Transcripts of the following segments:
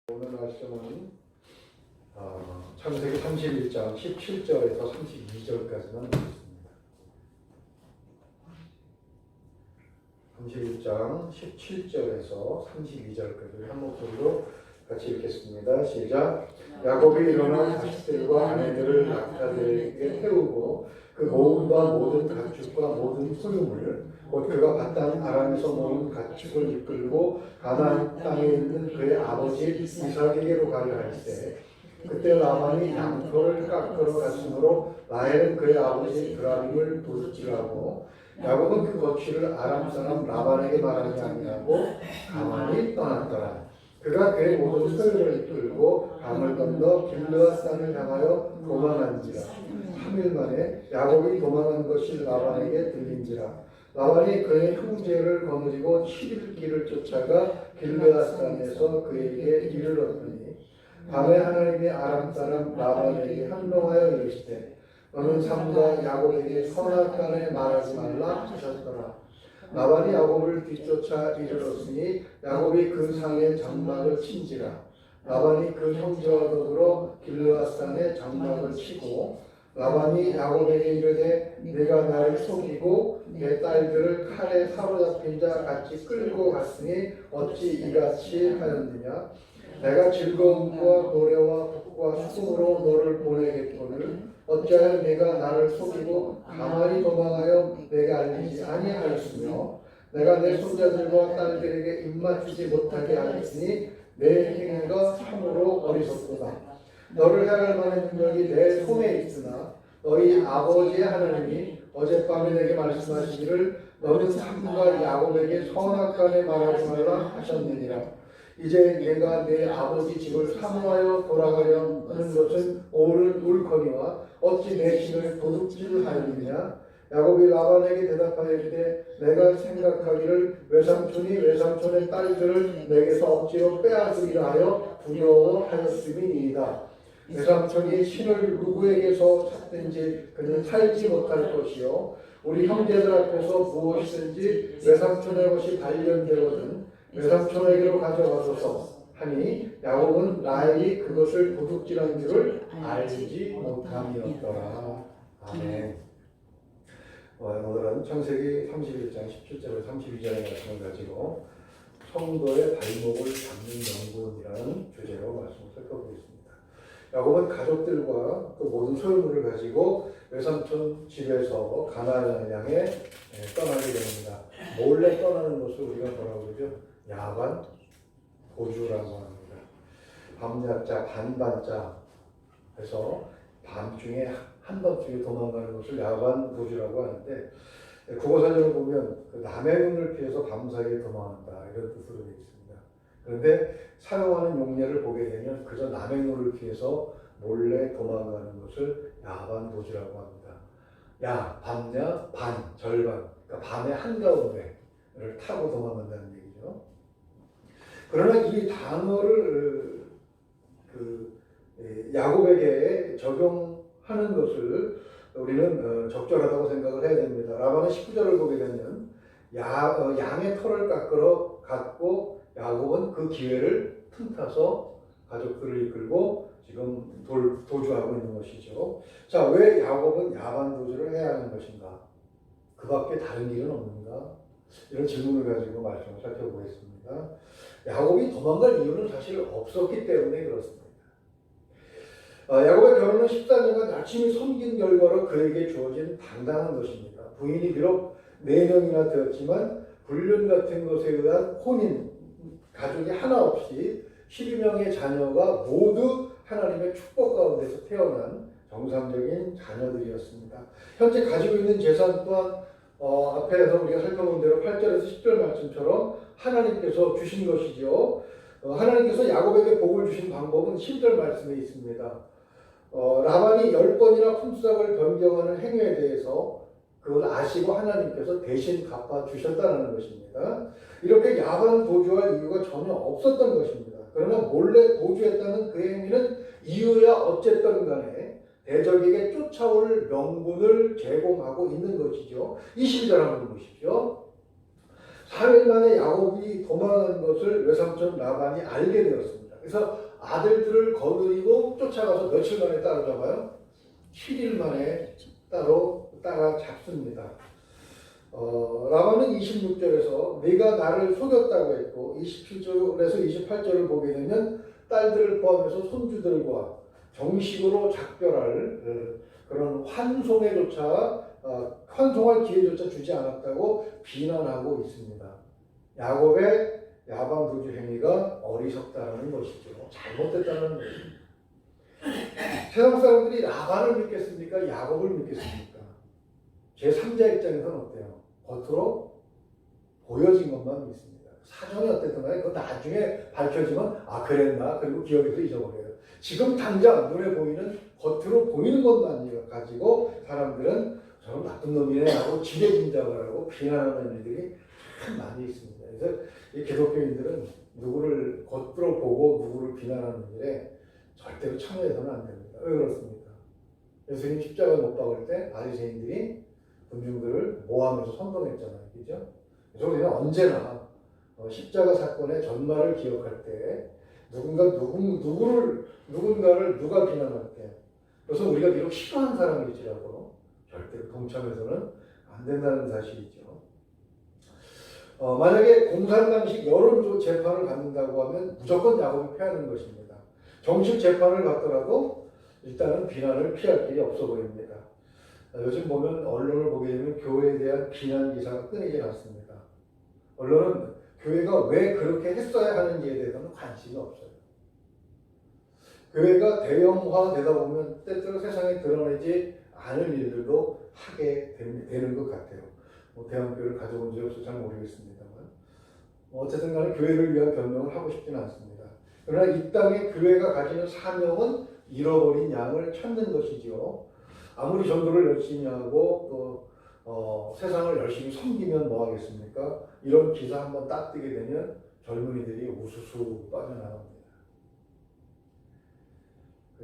오늘 말씀은 창세기 31장 17절에서 32절까지만 읽겠습니다. 31장 17절에서 32절까지 한 목소리로 같이 읽겠습니다. 시작. 야곱이 일어나 자식들과 아내들을 낙타들에게 태우고 그 모음과 모든 가축과 모든 소유물 곧 그가 바탄 아람에서 모은 가축을 이끌고 가나안 땅에 있는 그의 아버지 이삭에게로 가려 할세. 그때 라반이 양털을 깎으러 갔으므로 라헬은 그의 아버지 브라림을 도둑질하고 야곱은 그 거취를 아람 사람 라반에게 말하지 아니하고 가만히 떠났더라. 그가 그의 모든 소유를 이끌고 강을 건너 길르앗 산을 향하여 도망한지라. 3일 만에 야곱이 도망한 것이 라반에게 들린지라. 라반이 그의 형제를 거느리고 7일 길을 쫓아가 길르앗 산에서 그에게 이르렀더니 밤에 하나님이 아람 사람 라반에게 한동하여 이르시되 너는 삼가 야곱에게 선악간에 말하지 말라 하셨더라. 라반이 야곱을 뒤쫓아 이르렀으니 야곱이 그 상에 장막을 친지라. 라반이 그 형제와 더불어 길르앗 산에 장막을 치고 라반이 야곱에게 이르되 네가 나를 속이고 내 딸들을 칼에 사로잡힌 자 같이 끌고 갔으니 어찌 이같이 하였느냐. 내가 즐거움과 노래와 북과 수금으로 너를 보내겠거늘 어찌하여 네가 나를 속이고 가만히 도망하여 내게 알리지 아니하였으며 내가 내 손자들과 딸들에게 입맞추지 못하게 하였으니 내 행위가 참으로 어리석도다. 너를 향할 만한 능력이 내 손에 있으나 너희 아버지의 하나님이 어젯밤에 내게 말씀하시기를 너는 삼가 야곱에게 선악간에 말하지 말라 하셨느니라. 이제 내가 내 아버지 집을 사모하여 돌아가려 하는 것은 옳거니와 어찌 내 신을 도둑질하였느냐. 야곱이 라반에게 대답하여 이르되 내가 생각하기를 외삼촌이 외삼촌의 딸들을 내게서 억지로 빼앗으리라 하여 두려워하였음이니이다. 외삼촌이 신을 누구에게서 찾든지 그는 살지 못할 것이요 우리 형제들 앞에서 무엇이든지 외삼촌의 것이 발견되거든 외삼촌에게로 가져가소서 하니 야곱은 라헬이 그것을 도둑질한 줄을 알지 못함이었더라. 아멘. 오늘은 창세기 31장 17절에서 32절의 말씀을 가지고 성도의 발목을 잡는 명분이라는 주제로 말씀을 살펴보겠습니다. 야곱은 가족들과 또 모든 소유물을 가지고 외삼촌 집에서 가나안을 향해 떠나게 됩니다. 몰래 떠나는 것을 우리가 뭐라고 그러죠? 야반 도주라고 합니다. 밤야자 반반자 해서 밤중에 한밤중에 도망가는 것을 야반 도주라고 하는데 국어사전을 보면 그 남의 눈을 피해서 밤사이에 도망한다 이런 뜻으로 되어 있습니다. 그런데 사용하는 용례를 보게 되면 그저 남의 눈을 피해서 몰래 도망가는 것을 야반 도주라고 합니다. 야, 밤야, 반, 절반, 그러니까 밤의 한가운데를 타고 도망간다는 얘기죠. 그러나 이 단어를 야곱에게 적용하는 것을 우리는 적절하다고 생각을 해야 됩니다. 라반은 19절을 보게 되면 양의 털을 깎으러 갔고 야곱은 그 기회를 틈타서 가족들을 이끌고 지금 도주하고 있는 것이죠. 자, 왜 야곱은 야반 도주를 해야 하는 것인가? 그 밖에 다른 일은 없는가? 이런 질문을 가지고 말씀을 살펴보겠습니다. 야곱이 도망갈 이유는 사실 없었기 때문에 그렇습니다. 야곱의 결혼은 14년간 열심히 섬긴 결과로 그에게 주어진 당당한 것입니다. 부인이 비록 4명이나 되었지만 불륜 같은 것에 의한 혼인, 가족이 하나 없이 12명의 자녀가 모두 하나님의 축복 가운데서 태어난 정상적인 자녀들이었습니다. 현재 가지고 있는 재산 또한 앞에서 우리가 살펴본 대로 8절에서 10절 말씀처럼 하나님께서 주신 것이죠. 하나님께서 야곱에게 복을 주신 방법은 10절 말씀에 있습니다. 라반이 10번이나 품삯을 변경하는 행위에 대해서 그걸 아시고 하나님께서 대신 갚아주셨다는 것입니다. 이렇게 야반 도주할 이유가 전혀 없었던 것입니다. 그러나 몰래 도주했다는 그 행위는 이유야 어쨌든 간에 대적에게 쫓아올 명분을 제공하고 있는 것이죠. 22절 한번 보십시오. 4일 만에 야곱이 도망한 것을 외삼촌 라반이 알게 되었습니다. 그래서 아들들을 거느리고 쫓아가서 며칠 만에 따라잡아요? 7일 만에 따라잡습니다. 라반은 26절에서 네가 나를 속였다고 했고 27절에서 28절을 보게 되면 딸들을 포함해서 손주들과 정식으로 작별할 그런 환송할 기회조차 주지 않았다고 비난하고 있습니다. 야곱의 야반 도주 행위가 어리석다라는 것이죠. 잘못됐다는 거죠. 세상 사람들이 라반을 믿겠습니까? 야곱을 믿겠습니까? 제3자 입장에서는 어때요? 겉으로 보여진 것만 믿습니다. 사정이 어땠든 간에 그거 나중에 밝혀지면 그랬나? 그리고 기억에서 잊어버려요. 지금 당장 눈에 보이는 겉으로 보이는 것만 가지고 사람들은 저는 나쁜 놈이네 하고 지레짐작을 하고 비난하는 일들이 참 많이 있습니다. 그래서 이 기독교인들은 누구를 겉으로 보고 누구를 비난하는 일에 절대로 참여해서는 안 됩니다. 왜 그렇습니까? 예수님 십자가 못 박을 때 바리새인들이 군중들을 모함해서 선동했잖아요. 그죠? 그래서 우리는 언제나 십자가 사건의 전말을 기억할 때 누군가를 누가 비난할 때 그래서 우리가 비록 싫어하는 사람일지라도 절대로 동참해서는 안 된다는 사실이죠. 만약에 공산당식 여론 재판을 받는다고 하면 무조건 야곱이 패하는 것입니다. 정식 재판을 받더라도 일단은 비난을 피할 길이 없어 보입니다. 요즘 보면 언론을 보게 되면 교회에 대한 비난 기사가 끊이지 않습니다. 언론은 교회가 왜 그렇게 했어야 하는지에 대해서는 관심이 없어요. 교회가 대형화되다 보면 때때로 세상에 드러내지 않을 일들도 하게 되는 것 같아요. 대형교회를 가져본 적이 없어서 잘 모르겠습니다만 어쨌든 간에 교회를 위한 변명을 하고 싶지는 않습니다. 그러나 이 땅에 교회가 가지는 사명은 잃어버린 양을 찾는 것이지요. 아무리 전도를 열심히 하고 또 세상을 열심히 섬기면 뭐 하겠습니까? 이런 기사 한번 딱 뜨게 되면 젊은이들이 우수수 빠져나갑니다.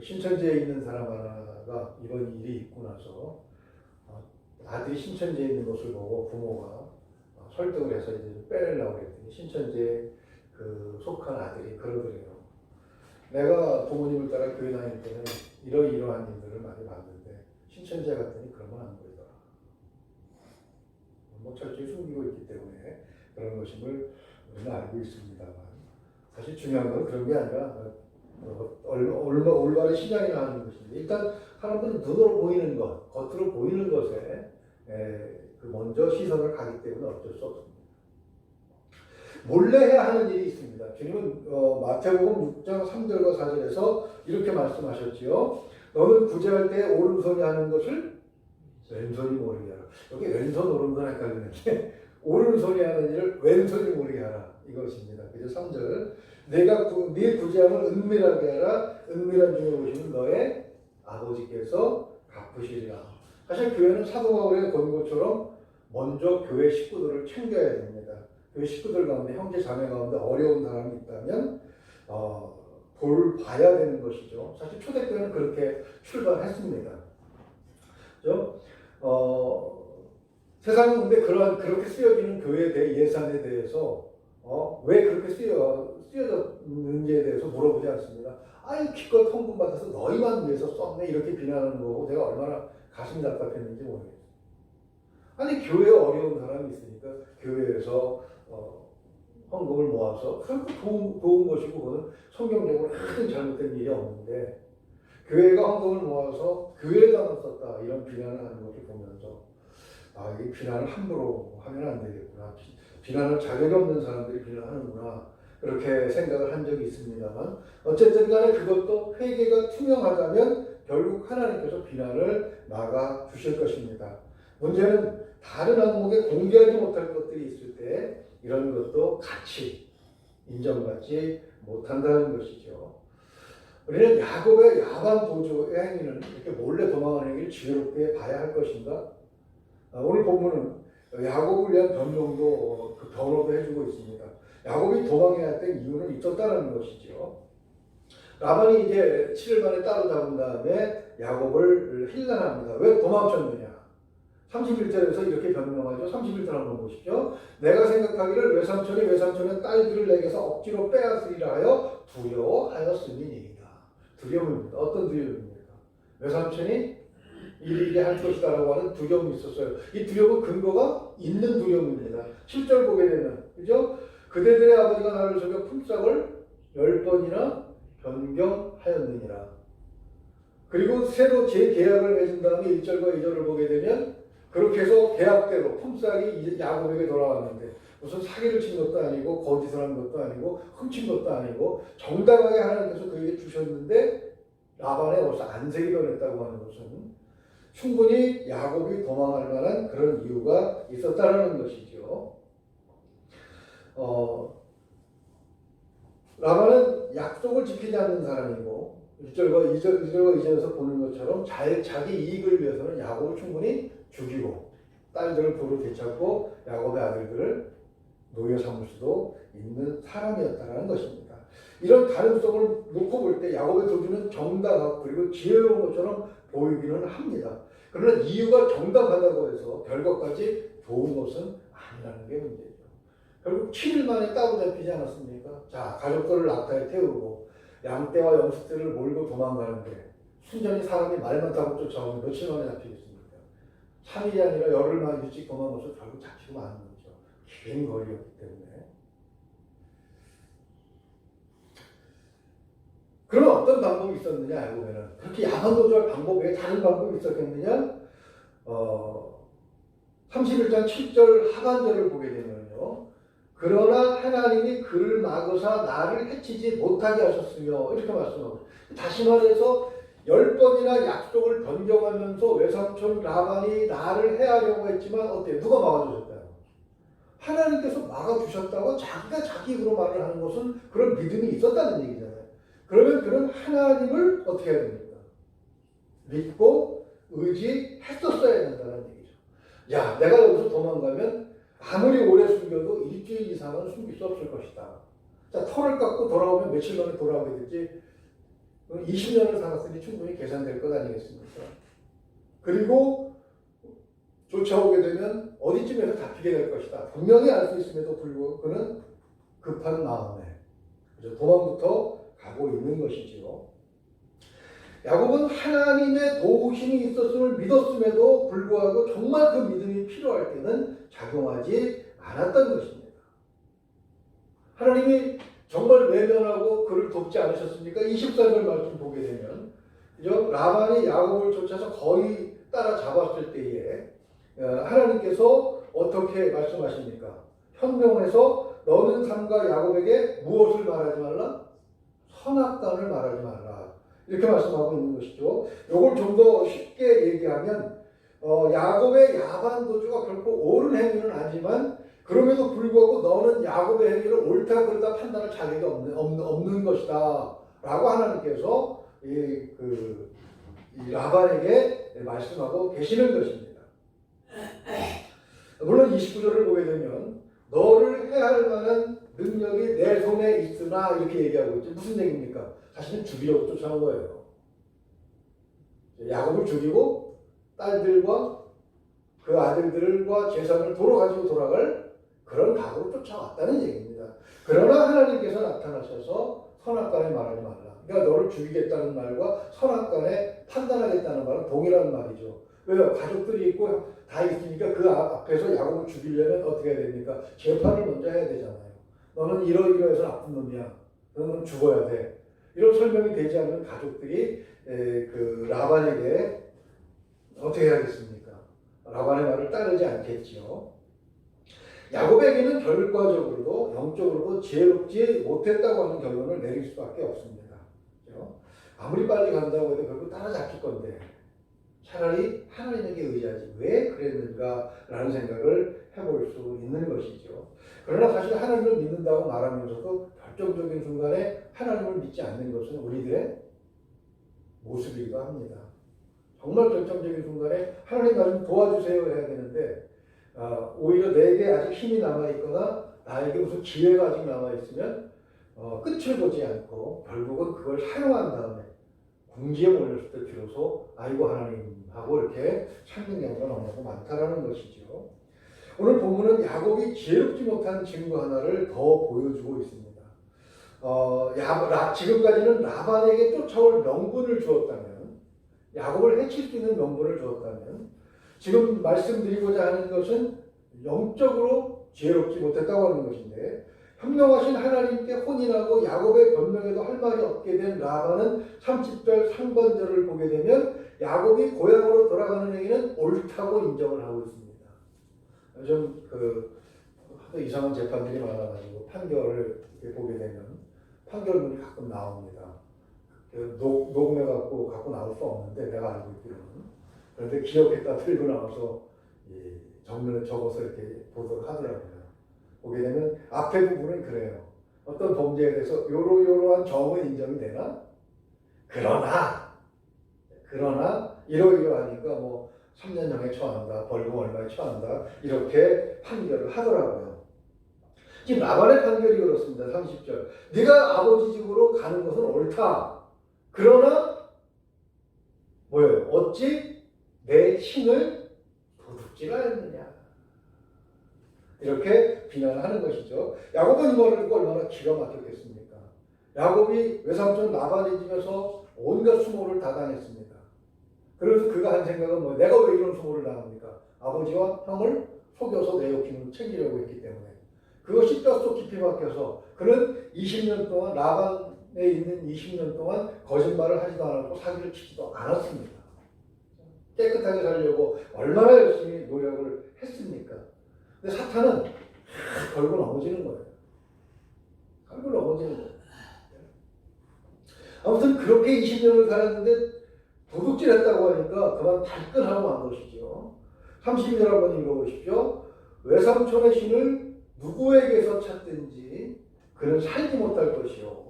신천지에 있는 사람 하나가 이런 일이 있고 나서 아들이 신천지에 있는 것을 보고 부모가 설득을 해서 이제 빼내려고 했더니 신천지에 속한 아들이 그러더래요. 내가 부모님을 따라 교회 다닐 때는 이러이러한 일들을 많이 봤는데 신천지에 갔더니 그러면 안 보이더라. 뭐 철저히 숨기고 있기 때문에 그런 것임을 우리는 알고 있습니다만 사실 중요한 건 그런 게 아니라 올바른 신앙이 나오는 것인데 일단 사람들은 눈으로 보이는 것, 겉으로 보이는 것에 먼저 시선을 가기 때문에 어쩔 수 없습니다. 몰래 해야 하는 일이 있습니다. 주님은 마태복음 6장 3절과 4절에서 이렇게 말씀하셨지요. 너는 구제할 때 오른손이 하는 것을 왼손이 모르게 하라. 여기 왼손 오른손 헷갈리는데 오른손이 하는 일을 왼손이 모르게 하라. 이것입니다. 그래서 3절 내가 네 구제함을 은밀하게 하라. 은밀한 중에 보시면 너의 아버지께서 갚으시리라. 사실 교회는 사도 바울의 권고처럼 먼저 교회 식구들을 챙겨야 됩니다. 교회 식구들 가운데 형제 자매 가운데 어려운 사람이 있다면 돌봐야 되는 것이죠. 사실 초대교회는 그렇게 출발했습니다. 그렇죠? 세상은 근데 그렇게 쓰여지는 교회에 대해 예산에 대해서 왜 그렇게 쓰여졌는지에 대해서 물어보지 않습니다. 아니 기껏 헌금 받아서 너희만 위해서 썼네 이렇게 비난하는 거고 내가 얼마나 가슴이 답답했는지 모르겠어요. 아니 교회에 어려운 사람이 있으니까 교회에서 헌금을 모아서 그건 도운 것이고 그건 성경적으로 큰 잘못된 일이 없는데 교회가 헌금을 모아서 교회에다만 썼다 이런 비난을 하는 것을 보면서 이 비난을 함부로 하면 안 되겠구나. 비난할 자격이 없는 사람들이 비난하는구나. 그렇게 생각을 한 적이 있습니다만 어쨌든 간에 그것도 회개가 투명하다면 결국 하나님께서 비난을 막아 주실 것입니다. 문제는 다른 항목에 공개하지 못할 것들이 있을 때 이런 것도 같이 인정받지 못한다는 것이죠. 우리는 야곱의 야반 도주의 행위는 이렇게 몰래 도망하는 행위를 지혜롭게 봐야 할 것인가? 오늘 본문은 야곱을 위한 변명도 변호도 해주고 있습니다. 야곱이 도망해야 했던 이유는 있었다는 것이죠. 라반이 이제 7일 만에 따로잡은 다음에 야곱을 힐난합니다. 왜 도망쳤느냐? 31절에서 이렇게 변명하죠. 31절 한번 보십시오. 내가 생각하기를 외삼촌이 외삼촌의 딸들을 내게서 억지로 빼앗으리라 하여 두려워하였음이니이다. 두려움입니다. 어떤 두려움입니까? 외삼촌이 이르게 할 것이다라고 하는 두려움이 있었어요. 이 두려움은 근거가 있는 두려움입니다. 7절 보게 되면, 그죠? 그대들의 아버지가 나를 속여 품삯을 10번이나 변경하였느니라. 그리고 새로 재계약을 맺은 다음에 1절과 2절을 보게 되면 그렇게 해서 계약대로 품삯이 야곱에게 돌아왔는데 무슨 사기를 친 것도 아니고 거짓을 한 것도 아니고 훔친 것도 아니고 정당하게 하나님께서 그에게 주셨는데 라반에 벌써 안색이 변했다고 하는 것은 충분히 야곱이 도망할 만한 그런 이유가 있었다는 것이죠. 라반은 약속을 지키지 않는 사람이고 1절과 2절에서 보는 것처럼 자기 이익을 위해서는 야곱을 충분히 죽이고 딸들을 도로 되찾고 야곱의 아들들을 노예 삼을 수도 있는 사람이었다는 것입니다. 이런 가능성을 놓고 볼 때 야곱의 도주는 정당하고 그리고 지혜로운 것처럼 보이기는 합니다. 그러나 이유가 정당하다고 해서 결과까지 좋은 것은 아니라는 게 문제죠. 결국 7일 만에 따로잡히지 않았습니까? 자, 가족들을 낙타에 태우고 양떼와 염소떼를 몰고 도망가는데 순전히 사람이 말만 타고 쫓아오면 며칠 만에 잡히겠습니까? 3일이 아니라 열흘 만에 일찍 도망가서 결국 잡히고 마는 거죠. 긴 거리였기 때문에. 그럼 어떤 방법이 있었느냐 알고 보면 그렇게 야만 도주할 방법 외에 다른 방법이 있었겠느냐? 31장 7절 하반절을 보게 되면요. 그러나 하나님이 그를 막으사 나를 해치지 못하게 하셨으며 이렇게 말씀하고 다시 말해서 10번이나 약속을 변경하면서 외삼촌 라반이 나를 해하려고 했지만 어때요? 누가 막아주셨다요? 하나님께서 막아주셨다고 자기가 자기 입으로 말을 하는 것은 그런 믿음이 있었다는 얘기잖아요. 그러면 그는 하나님을 어떻게 해야 됩니까? 믿고 의지했었어야 된다는 얘기죠. 야, 내가 여기서 도망가면 아무리 오래 숨겨도 일주일 이상은 숨길 수 없을 것이다. 자, 털을 깎고 돌아오면 며칠 만에 돌아오게 되지 20년을 살았으니 충분히 계산될 것 아니겠습니까? 그리고 쫓아오게 되면 어디쯤에서 잡히게 될 것이다. 분명히 알 수 있음에도 불구하고 그는 급한 마음에 도망부터 가고 있는 것이지요. 야곱은 하나님의 도우심이 있었음을 믿었음에도 불구하고 정말 그 믿음이 필요할 때는 작용하지 않았던 것입니다. 하나님이 정말 외면하고 그를 돕지 않으셨습니까? 24절 말씀 보게 되면 라반이 야곱을 쫓아서 거의 따라잡았을 때에 하나님께서 어떻게 말씀하십니까? 현명해서 너는 삼가 야곱에게 무엇을 말하지 말라? 선악간을 말하지 말라. 이렇게 말씀하고 있는 것이죠. 이걸 좀 더 쉽게 얘기하면 야곱의 야반 도주가 결코 옳은 행위는 아니지만 그럼에도 불구하고 너는 야곱의 행위를 옳다 그르다 판단할 자격이 없는 것이다 라고 하나님께서 이 라반에게 말씀하고 계시는 것입니다. 물론 29절을 보게 되면 너를 해할 만한 능력이 내 손에 있으나 이렇게 얘기하고 있죠. 무슨 얘기입니까? 사실은 죽이려고 쫓아온 거예요. 야곱을 죽이고 딸들과 그 아들들과 재산을 도로 가지고 돌아갈 그런 각오로 쫓아왔다는 얘기입니다. 그러나 하나님께서 나타나셔서 선악간에 말하지 말라. 그러니까 너를 죽이겠다는 말과 선악간에 판단하겠다는 말은 동일한 말이죠. 왜요? 가족들이 있고 다 있으니까 그 앞에서 야곱을 죽이려면 어떻게 해야 됩니까? 재판을 먼저 해야 되잖아요. 너는 이러이러해서 나쁜 놈이야. 너는 죽어야 돼. 이런 설명이 되지 않으면 가족들이 그 라반에게 어떻게 해야겠습니까? 라반의 말을 따르지 않겠지요. 야곱에게는 결과적으로도 영적으로도 지혜롭지 못했다고 하는 결론을 내릴 수밖에 없습니다. 그렇죠? 아무리 빨리 간다고 해도 결국 따라잡힐 건데 차라리 하나님에게 의지하지 왜 그랬는가라는 생각을 해볼 수 있는 것이죠. 그러나 사실 하나님을 믿는다고 말하면서도 결정적인 순간에 하나님을 믿지 않는 것은 우리들의 모습이기도 합니다. 정말 결정적인 순간에 하나님 나 좀 도와주세요 해야 되는데 오히려 내게 아직 힘이 남아있거나 나에게 무슨 기회가 아직 남아있으면 끝을 보지 않고 결국은 그걸 사용한 다음에 궁지에 몰렸을 때 비로소 아이고 하나님 하고 이렇게 찾는 경우가 너무나도 많다라는 것이죠. 오늘 본문은 야곱이 지혜롭지 못한 증거 하나를 더 보여주고 있습니다. 지금까지는 라반에게 쫓아올 명분을 주었다면, 야곱을 해칠 수 있는 명분을 주었다면, 지금 말씀드리고자 하는 것은 영적으로 지혜롭지 못했다고 하는 것인데, 현명하신 하나님께 혼인하고 야곱의 변명에도 할 말이 없게 된 라반은 30절 상반절을 보게 되면 야곱이 고향으로 돌아가는 행위는 옳다고 인정을 하고 있습니다. 요즘 하도 이상한 재판들이 많아가지고 판결을 보게 되면 판결문이 가끔 나옵니다. 녹음해갖고 갖고 나올 수 없는데 내가 알고 있기로는. 그런데 기억했다 들고 나와서 정면에 적어서 이렇게 보도록 하더라고요. 보게 되면 앞에 부분은 그래요. 어떤 범죄에 대해서 요러요러한 정은 인정이 되나? 그러나 이러이러하니까 뭐 3년형에 처한다, 벌금 얼마에 처한다 이렇게 판결을 하더라고요. 지금 라반의 판결이 그렇습니다. 30절. 네가 아버지 집으로 가는 것은 옳다. 그러나 뭐예요? 어찌 내 신을 도둑질하였느냐. 이렇게 비난하는 것이죠. 야곱은 이거를 듣고 얼마나 기가 막혔겠습니까? 야곱이 외삼촌 라반의 집에서 온갖 수모를 다 당했습니다. 그래서 그가 한 생각은 뭐 내가 왜 이런 수모를 당합니까? 아버지와 형을 속여서 내 욕심을 챙기려고 했기 때문에 그것이 뼛속 깊이 박혀서 그는 20년 동안 라반에 있는 20년 동안 거짓말을 하지도 않았고 사기를 치지도 않았습니다. 깨끗하게 살려고 얼마나 열심히 노력을 했습니까? 근데 사탄은 걸고 넘어지는 거예요. 걸고 넘어지는 거예요. 아무튼 그렇게 20년을 살았는데 도둑질했다고 하니까 그만 발끈하고 만 것이죠. 30절 한번 읽어보십시오. 외삼촌의 신을 누구에게서 찾든지 그는 살지 못할 것이요.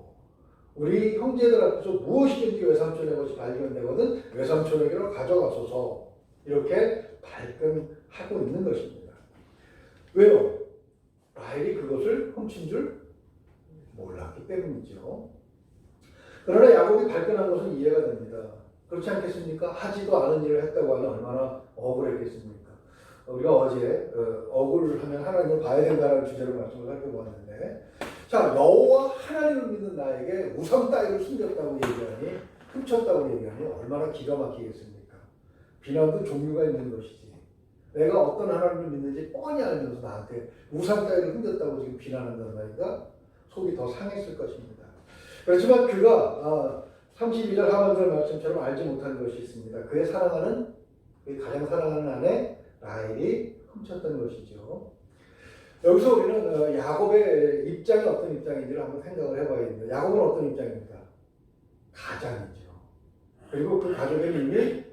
우리 형제들 앞에서 무엇이든지 외삼촌의 것이 발견되거든 외삼촌에게로 가져가소서. 이렇게 발끈하고 있는 것입니다. 왜요? 라헬이 그것을 훔친 줄 몰랐기 때문이죠. 그러나 야곱이 발끈한 것은 이해가 됩니다. 그렇지 않겠습니까? 하지도 않은 일을 했다고 하면 얼마나 억울했겠습니까? 우리가 어제 억울하면 하나님을 봐야 된다는 주제로 말씀을 살펴보았는데, 자, 여호와 하나님을 믿는 나에게 우상 따위를 숨겼다고 얘기하니, 훔쳤다고 얘기하니 얼마나 기가 막히겠습니까? 비난도 종류가 있는 것이지. 내가 어떤 하나님을 믿는지 뻔히 알면서 나한테 우상 따위를 숨겼다고 지금 비난한다는 말이니까 속이 더 상했을 것입니다. 그렇지만 그가 32절 하반절 말씀처럼 알지 못한 것이 있습니다. 그의 가장 사랑하는 아내 라헬이 훔쳤던 것이죠. 여기서 우리는 야곱의 입장이 어떤 입장인지를 한번 생각을 해봐야 됩니다. 야곱은 어떤 입장입니까? 가장이죠. 그리고 그 가족에는 이미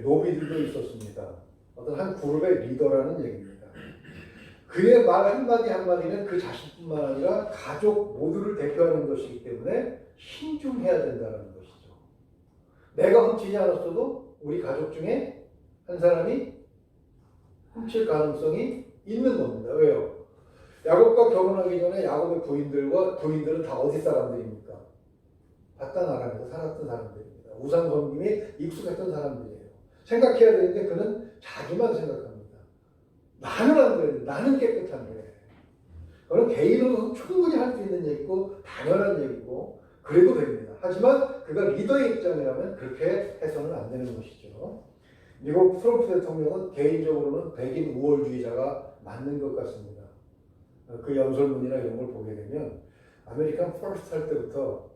노비들도 있었습니다. 어떤 한 그룹의 리더라는 얘기입니다. 그의 말 한마디 한마디는 그 자신뿐만 아니라 가족 모두를 대표하는 것이기 때문에 신중해야 된다는 것이죠. 내가 훔치지 않았어도 우리 가족 중에 한 사람이 훔칠 가능성이 있는 겁니다. 왜요? 야곱과 결혼하기 전에 야곱의 부인들은 다 어디 사람들입니까? 바단 아람에서 살았던 사람들입니다. 우상 섬김에 익숙했던 사람들이에요. 생각해야 되는데 그는 자기만 생각합니다. 나는 안 그래. 나는 깨끗한데. 그건 개인으로서 충분히 할 수 있는 얘기고 당연한 얘기고 그래도 됩니다. 하지만 그가 리더의 입장이라면 그렇게 해서는 안 되는 것이죠. 미국 트럼프 대통령은 개인적으로는 백인 우월주의자가 맞는 것 같습니다. 그 연설문이나 이런 걸 보게 되면 아메리칸 퍼스트 할 때부터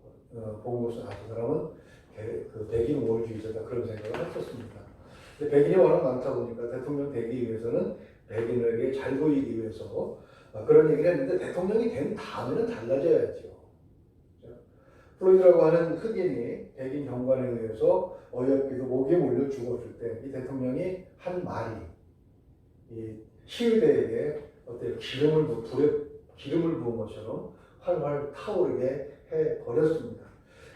본 것은 그 사람은 그 백인 우월주의자다 그런 생각을 했었습니다. 근데 백인이 워낙 많다 보니까 대통령 되기 위해서는 백인에게 잘 보이기 위해서 그런 얘기를 했는데 대통령이 된 다음에는 달라져야죠. 플로이드라고 하는 흑인이 백인 경관에 의해서 어이없게도 목에 몰려 죽었을 때 이 대통령이 한 말이 이 시위대에게 어때 불에 기름을 부은 것처럼 활활 타오르게 해 버렸습니다.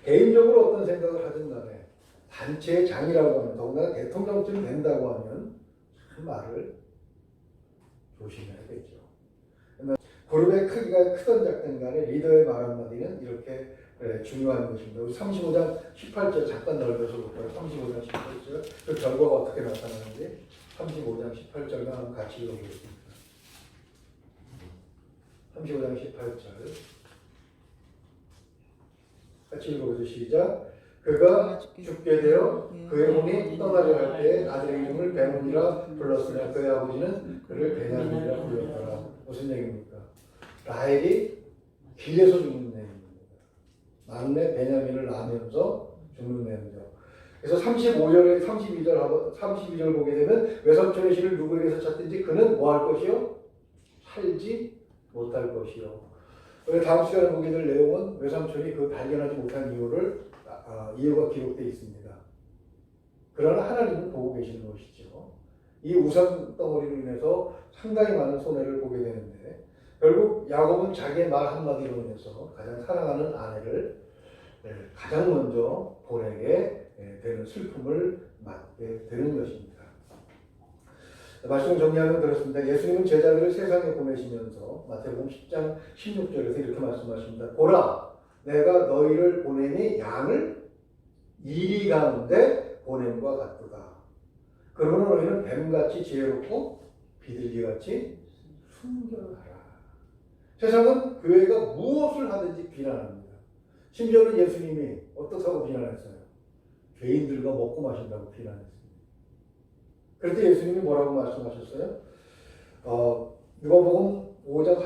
개인적으로 어떤 생각을 하든 간에 단체의 장이라고 하면 더군다나 대통령쯤 된다고 하면 그 말을 조심해야겠죠. 그러면 그룹의 크기가 크든 작든 간에 리더의 말 한마디는 이렇게 중요한 것입니다. 우리 35장 18절 잠깐 넓혀서 볼까요? 35장 18절 그 결과가 어떻게 나타나는지 35장 18절만 한번 같이 읽어보겠습니다. 35장 18절 같이 읽어보죠. 시작. 그가 죽게 되어 그의 혼이 떠나려 할 때 아들의 이름을 베논이라 불렀으나 그의 아버지는 그를 베냐민이라 불렀더라. 무슨 얘기입니까? 라헬이 길에서 죽는 내용입니다. 막내 베냐민을 낳으면서 죽는 내용이죠. 그래서 32절 보게 되면 외삼촌의 씨를 누구에게서 찾든지 그는 뭐 할 것이요? 살지 못할 것이요. 다음 시간에 보게 될 내용은 외삼촌이 그 발견하지 못한 이유가 기록되어 있습니다. 그러나 하나님은 보고 계시는 것이죠. 이 우상 덩어리로 인해서 상당히 많은 손해를 보게 되는데 결국 야곱은 자기의 말 한마디로 인해서 가장 사랑하는 아내를 가장 먼저 보내게 되는 슬픔을 맞게 되는 것입니다. 말씀 정리하면 그렇습니다. 예수님은 제자들을 세상에 보내시면서 마태복음 10장 16절에서 이렇게 말씀하십니다. 보라, 내가 너희를 보내니 양을 이리 가운데 보냄과 같도다. 그러므로 너희는 뱀같이 지혜롭고 비둘기같이 순결하라. 세상은 교회가 무엇을 하든지 비난합니다. 심지어는 예수님이 어떻다고 비난했어요? 죄인들과 먹고 마신다고 비난했습니다. 그런데 예수님이 뭐라고 말씀하셨어요? 누가복음 5장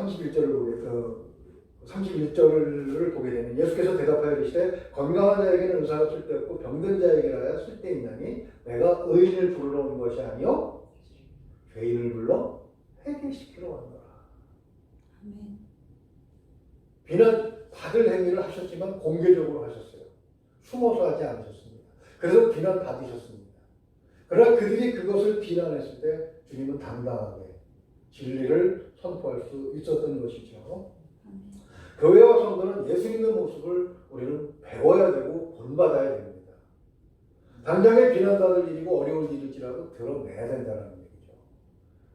31절을 보게 되면 예수께서 대답하여 이르시되 건강한 자에게는 의사가 쓸데없고 병든 자에게라야 쓸데있나니 내가 의인을 부르러 온 것이 아니요 죄인을 불러 회개시키러 왔노라. 비난 받을 행위를 하셨지만 공개적으로 하셨어요. 숨어서 하지 않으셨습니다. 그래서 비난 받으셨습니다. 그러나 그들이 그것을 비난했을 때 주님은 당당하게 진리를 선포할 수 있었던 것이죠. 교회와 성도는 예수님의 모습을 우리는 배워야 되고 본받아야 됩니다. 당장에 비난받을 일이고 어려운 일일지라도 드러내야 된다는 얘기죠.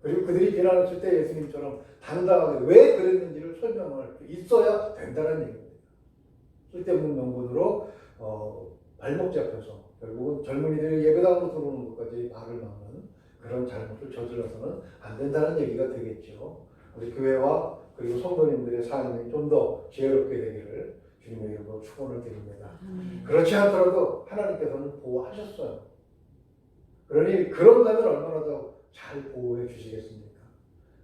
그리고 그들이 비난했을 때 예수님처럼 당당하게 왜 그랬는지를 설명할 수 있어야 된다는 얘기입니다. 쓸데없는 명분으로 발목 잡혀서 결국은 젊은이들이 예배당으로 들어오는 것까지 발을 막는 그런 잘못을 저질러서는 안 된다는 얘기가 되겠죠. 우리 교회와 그리고 성도님들의 삶이 좀 더 지혜롭게 되기를 주님의 이름으로 축원을 드립니다. 그렇지 않더라도 하나님께서는 보호하셨어요. 그러니 그런다면 얼마나 더 잘 보호해 주시겠습니까?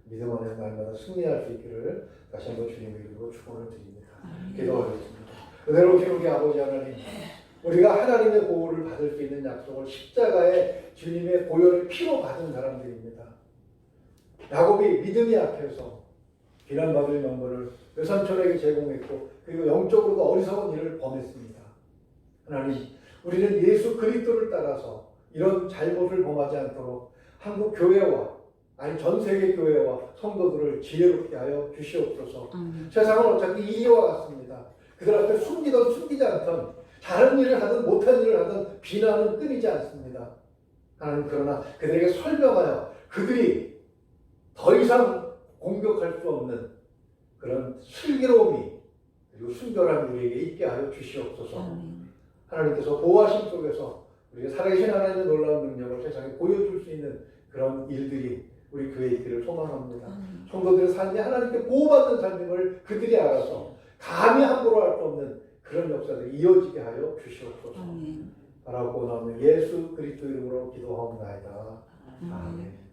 믿음 안에서 날마다 승리할 수 있기를 다시 한번 주님의 이름으로 축원을 드립니다. 기도하겠습니다. 은혜로 오신 우리 아버지 하나님, 우리가 하나님의 보호를 받을 수 있는 약속을 십자가에 주님의 보혈을 피로 받은 사람들입니다. 야곱이 믿음이 약해서 비난받을 명분을 외삼촌에게 제공했고 그리고 영적으로도 어리석은 일을 범했습니다. 하나님, 우리는 예수 그리스도를 따라서 이런 잘못을 범하지 않도록 한국 교회와 전 세계 교회와 성도들을 지혜롭게 하여 주시옵소서. 세상은 어차피 이와 같습니다. 그들 앞에 숨기든 숨기지 않든 다른 일을 하든 못한 일을 하든 비난은 끊이지 않습니다. 하나님, 그러나 그들에게 설명하여 그들이 더 이상 공격할 수 없는 그런 슬기로움이 그리고 순결함이 우리에게 있게 하여 주시옵소서. 하나님께서 보호하심 속에서 우리가 살아계신 하나님의 놀라운 능력을 세상에 보여줄 수 있는 그런 일들이 우리 교회에 있기를 소망합니다. 성도들의 삶이 하나님께 보호받는 삶임을 그들이 알아서 감히 함부로 할 수 없는 그런 역사들이 이어지게 하여 주시옵소서. 바라고 나오는 예수 그리스도 이름으로 기도하옵나이다. 아멘.